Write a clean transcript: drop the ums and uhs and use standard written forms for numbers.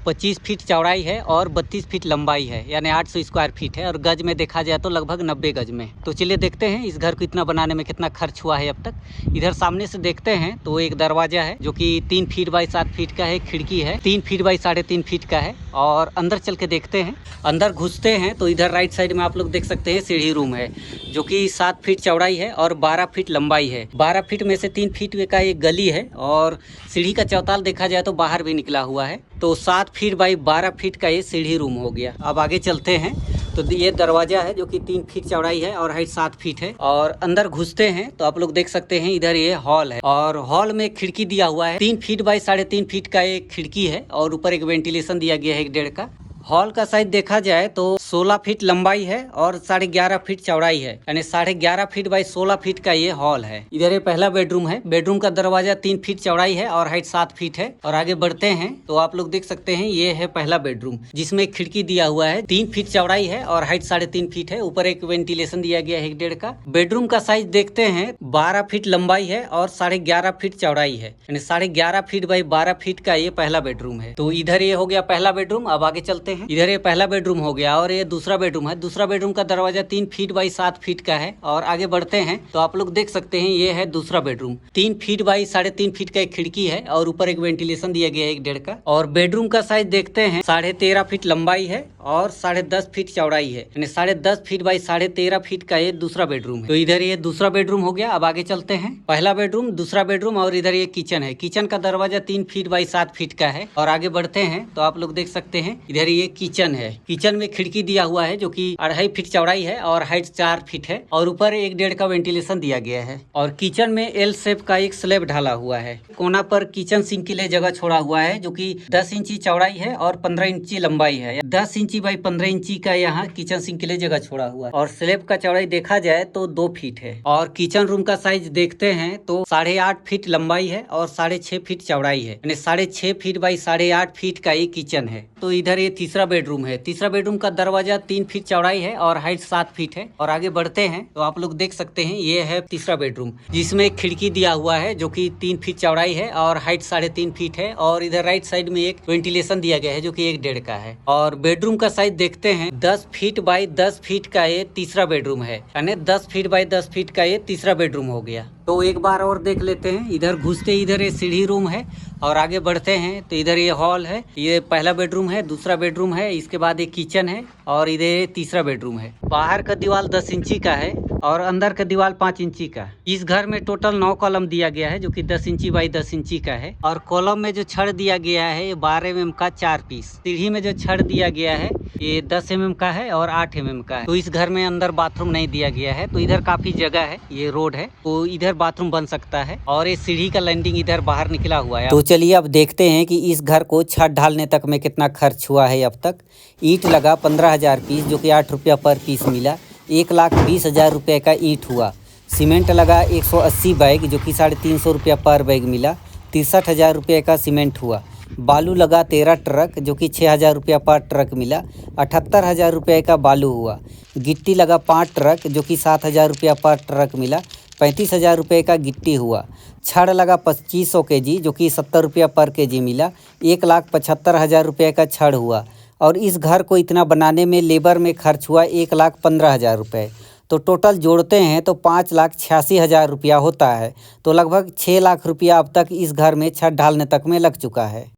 25 feet चौड़ाई है और 32 फीट लंबाई है, यानी 800 स्क्वायर फीट है। और गज में देखा जाए तो लगभग 90 गज में। तो चलिए देखते हैं इस घर को इतना बनाने में कितना खर्च हुआ है अब तक। इधर सामने से देखते हैं तो एक दरवाजा है जो कि 3 फीट बाई 7 फीट का है। खिड़की है 3 फीट बाई 3.5 फीट का है। और अंदर चल के देखते हैं। अंदर घुसते हैं तो इधर राइट साइड में आप लोग देख सकते हैं सीढ़ी रूम है जो कि 7 फीट चौड़ाई है और 12 फीट लंबाई है। 12 फीट में से 3 फीट का एक गली है और सीढ़ी का चौताल देखा जाए तो बाहर भी निकला हुआ है। तो 7 फीट बाई 12 फीट का ये सीढ़ी रूम हो गया। अब आगे चलते हैं तो ये दरवाजा है जो कि 3 फीट चौड़ाई है और हाइट 7 फीट है। और अंदर घुसते हैं तो आप लोग देख सकते हैं इधर ये हॉल है और हॉल में खिड़की दिया हुआ है। 3 फीट बाई 3.5 फीट का एक खिड़की है और ऊपर एक वेंटिलेशन दिया गया है 1.5 का। हॉल का साइज देखा जाए तो 16 फीट लंबाई है और 11.5 फीट चौड़ाई है, यानी 11.5 फीट बाई 16 फीट का ये हॉल है। इधर ये पहला बेडरूम है। बेडरूम का दरवाजा 3 फीट चौड़ाई है और हाइट 7 फीट है। और आगे बढ़ते हैं तो आप लोग देख सकते हैं ये है पहला बेडरूम जिसमें खिड़की दिया हुआ है। 3 फीट चौड़ाई है और हाइट 3.5 फीट है। ऊपर एक वेंटिलेशन दिया गया है 1.5 का। बेडरूम का साइज देखते हैं 12 फीट लंबाई है और 11.5 फीट चौड़ाई है, यानी 11.5 फीट बाई 12 फीट का ये पहला बेडरूम है। तो इधर ये हो गया पहला बेडरूम। अब आगे चलते हैं। इधर ये पहला बेडरूम हो गया और ये दूसरा बेडरूम है। दूसरा बेडरूम का दरवाजा 3 फीट बाई 7 फीट का है। और आगे बढ़ते हैं तो आप लोग देख सकते हैं ये है दूसरा बेडरूम। 3 फीट बाई 3.5 फीट का एक खिड़की है और ऊपर एक वेंटिलेशन दिया गया है 1.5 का। और बेडरूम का साइज देखते हैं 13.5 फीट लंबाई है और 10.5 फीट चौड़ाई है, यानी 10.5 फीट बाई 13.5 फीट का ये दूसरा बेडरूम है। तो इधर ये दूसरा बेडरूम हो गया। अब आगे चलते हैं। पहला बेडरूम, दूसरा बेडरूम और इधर ये किचन है। किचन का दरवाजा 3 फीट बाई 7 फीट का है। और आगे बढ़ते हैं तो आप लोग देख सकते हैं इधर ये किचन है। किचन में खिड़की दिया हुआ है जो कि 2.5 फीट चौड़ाई है और हाइट 4 फीट है। और ऊपर 1.5 का वेंटिलेशन दिया गया है। और किचन में एल शेप का एक स्लैब ढाला हुआ है। कोना पर किचन सिंक के लिए जगह छोड़ा हुआ है जो कि 10 इंची चौड़ाई है और 15 इंची लंबाई है। 10 इंची बाई 15 इंची का यहाँ किचन सिंक के लिए जगह छोड़ा हुआ है। और स्लैब का चौड़ाई देखा जाए तो 2 फीट है। और किचन रूम का साइज देखते हैं तो 8.5 फीट लंबाई है और 6.5 फीट चौड़ाई है, यानी 6.5 फीट बाई 8.5 फीट का ये किचन है। तो इधर ये तीसरा बेडरूम है। तीसरा बेडरूम का दरवाजा 3 फीट चौड़ाई है और हाइट 7 फीट है। और आगे बढ़ते हैं तो आप लोग देख सकते हैं ये है तीसरा बेडरूम जिसमें खिड़की दिया हुआ है जो कि 3 फीट चौड़ाई है और हाइट 3.5 फीट है। और इधर राइट साइड में एक वेंटिलेशन दिया गया है जो कि 1.5 का है। और बेडरूम का साइज देखते हैं 10 फीट बाई 10 फीट का ये तीसरा बेडरूम है, यानी 10 फीट बाई 10 फीट का ये तीसरा बेडरूम हो गया। तो एक बार और देख लेते हैं। इधर घुसते इधर ये सीढ़ी रूम है और आगे बढ़ते हैं तो इधर ये हॉल है। ये पहला बेडरूम है, दूसरा बेडरूम है, इसके बाद एक किचन है और इधर तीसरा बेडरूम है। बाहर का दीवार 10 इंची का है और अंदर का दीवार 5 इंची का। इस घर में टोटल 9 कॉलम दिया गया है जो कि 10 इंची बाई 10 इंची का है। और कॉलम में जो छड़ दिया गया है ये 12 mm का 4 पीस। सीढ़ी में जो छड़ दिया गया है ये 10 mm का है और 8 mm का है। तो इस घर में अंदर बाथरूम नहीं दिया गया है। तो इधर काफी जगह है, ये रोड है तो इधर बाथरूम बन सकता है। और ये सीढ़ी का लैंडिंग इधर बाहर निकला हुआ है। तो चलिए अब देखते हैं कि इस घर को छत ढालने तक में कितना खर्च हुआ है अब तक। ईंट लगा 15,000 पीस जो कि 8 रुपया पर पीस मिला। 1,20,000 रुपये का ईंट हुआ। सीमेंट लगा 180 बैग जो कि 350 रुपया पर बैग मिला। 63,000 रुपये का सीमेंट हुआ। बालू लगा 13 ट्रक जो कि 6,000 रुपया पर ट्रक मिला। 78,000 रुपये का बालू हुआ। गिट्टी लगा 5 ट्रक जो कि 7,000 रुपया पर ट्रक मिला। 35,000 रुपये का गिट्टी हुआ। छड़ लगा 2500 kg जो कि 70 रुपया पर kg मिला। 1,75,000 रुपये का छड़ हुआ। और इस घर को इतना बनाने में लेबर में खर्च हुआ 1,15,000 रुपये। तो टोटल जोड़ते हैं तो 5,86,000 रुपया होता है। तो लगभग 6 लाख रुपया अब तक इस घर में छत ढालने तक में लग चुका है।